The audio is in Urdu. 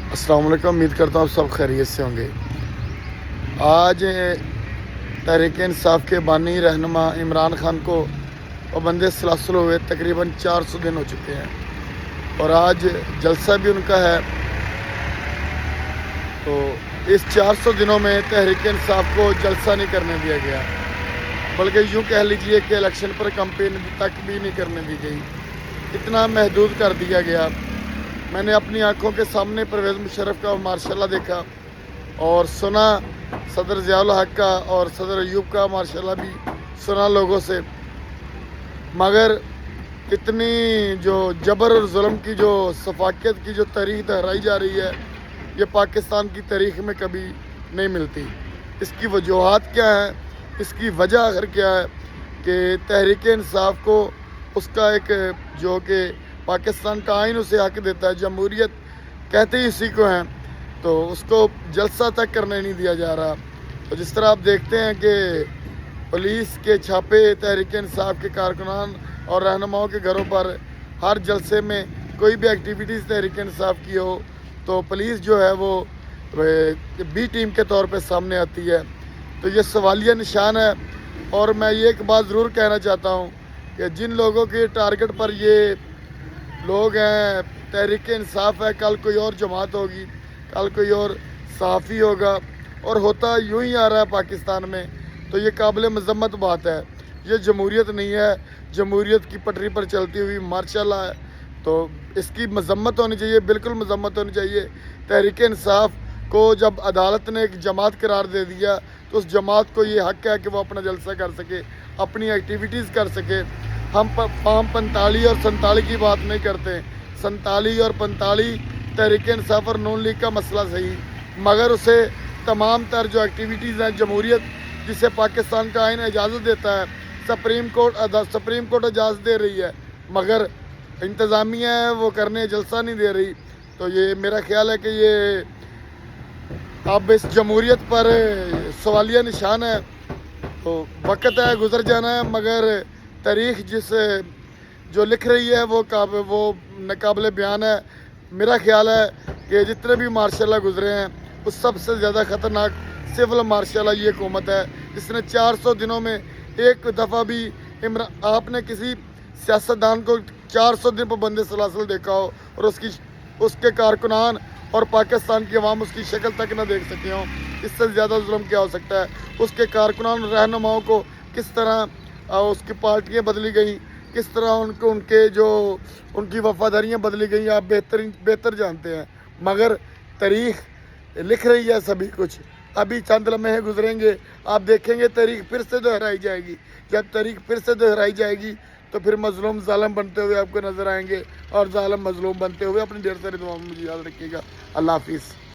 السلام علیکم، امید کرتا ہوں آپ سب خیریت سے ہوں گے۔ آج تحریک انصاف کے بانی رہنما عمران خان کو پابند سلاسل ہوئے تقریباً 400 دن ہو چکے ہیں، اور آج جلسہ بھی ان کا ہے۔ تو اس 400 دنوں میں تحریک انصاف کو جلسہ نہیں کرنے دیا گیا، بلکہ یوں کہہ لیجئے کہ الیکشن پر کمپین تک بھی نہیں کرنے دی گئی، اتنا محدود کر دیا گیا۔ میں نے اپنی آنکھوں کے سامنے پرویز مشرف کا مارشاءاللہ دیکھا، اور سنا صدر ضیاء الحق کا اور صدر ایوب کا مارشاءاللہ بھی سنا لوگوں سے، مگر اتنی جو جبر اور ظلم کی جو سفاکیت کی جو تاریخ دہرائی جا رہی ہے، یہ پاکستان کی تاریخ میں کبھی نہیں ملتی۔ اس کی وجوہات کیا ہیں؟ اس کی وجہ آخر کیا ہے کہ تحریک انصاف کو اس کا ایک جو کہ پاکستان کا آئین اسے حق دیتا ہے، جمہوریت کہتے ہی اسی کو ہیں، تو اس کو جلسہ تک کرنے نہیں دیا جا رہا۔ تو جس طرح آپ دیکھتے ہیں کہ پولیس کے چھاپے تحریک انصاف کے کارکنان اور رہنماؤں کے گھروں پر ہر جلسے میں کوئی بھی ایکٹیویٹیز تحریک انصاف کی ہو تو پولیس جو ہے وہ بی ٹیم کے طور پہ سامنے آتی ہے۔ تو یہ سوالیہ نشان ہے، اور میں یہ ایک بات ضرور کہنا چاہتا ہوں کہ جن لوگوں کے ٹارگٹ پر یہ لوگ ہیں، تحریک انصاف ہے، کل کوئی اور جماعت ہوگی، کل کوئی اور صحافی ہوگا، اور ہوتا یوں ہی آ رہا ہے پاکستان میں، تو یہ قابل مذمت بات ہے۔ یہ جمہوریت نہیں ہے، جمہوریت کی پٹری پر چلتی ہوئی مارشاءاللہ ہے، تو اس کی مذمت ہونی چاہیے، بالکل مذمت ہونی چاہیے۔ تحریک انصاف کو جب عدالت نے ایک جماعت قرار دے دیا تو اس جماعت کو یہ حق ہے کہ وہ اپنا جلسہ کر سکے، اپنی ایکٹیویٹیز کر سکے۔ ہم فارم 45 اور 47 کی بات نہیں کرتے، 47 اور 45 تحریک انصاف اور نون لیگ کا مسئلہ صحیح، مگر اسے تمام تر جو ایکٹیویٹیز ہیں، جمہوریت جسے پاکستان کا آئین اجازت دیتا ہے، سپریم کورٹ اجازت دے رہی ہے، مگر انتظامیہ ہے وہ کرنے جلسہ نہیں دے رہی۔ تو یہ میرا خیال ہے کہ یہ اب اس جمہوریت پر سوالیہ نشان ہے۔ تو وقت ہے، گزر جانا ہے، مگر تاریخ جو لکھ رہی ہے وہ ناقابل بیان ہے۔ میرا خیال ہے کہ جتنے بھی مارشاءاللہ گزرے ہیں اس سب سے زیادہ خطرناک سول مارشاءاللہ یہ حکومت ہے، جس نے 400 دنوں میں ایک دفعہ بھی آپ نے کسی سیاستدان کو 400 دن پابند سلاسل دیکھا ہو اور اس کے کارکنان اور پاکستان کی عوام اس کی شکل تک نہ دیکھ سکے ہوں؟ اس سے زیادہ ظلم کیا ہو سکتا ہے؟ اس کے کارکنان اور رہنماؤں کو کس طرح اس کی پارٹیاں بدلی گئیں، کس طرح ان کی وفاداریاں بدلی گئیں، آپ بہتر جانتے ہیں، مگر تاریخ لکھ رہی ہے سبھی کچھ۔ ابھی چند لمحے گزریں گے، آپ دیکھیں گے تاریخ پھر سے دہرائی جائے گی۔ جب تاریخ پھر سے دہرائی جائے گی تو پھر مظلوم ظالم بنتے ہوئے آپ کو نظر آئیں گے، اور ظالم مظلوم بنتے ہوئے۔ اپنی ڈھیر ساری دعاؤں میں مجھے یاد رکھیے گا۔ اللہ حافظ۔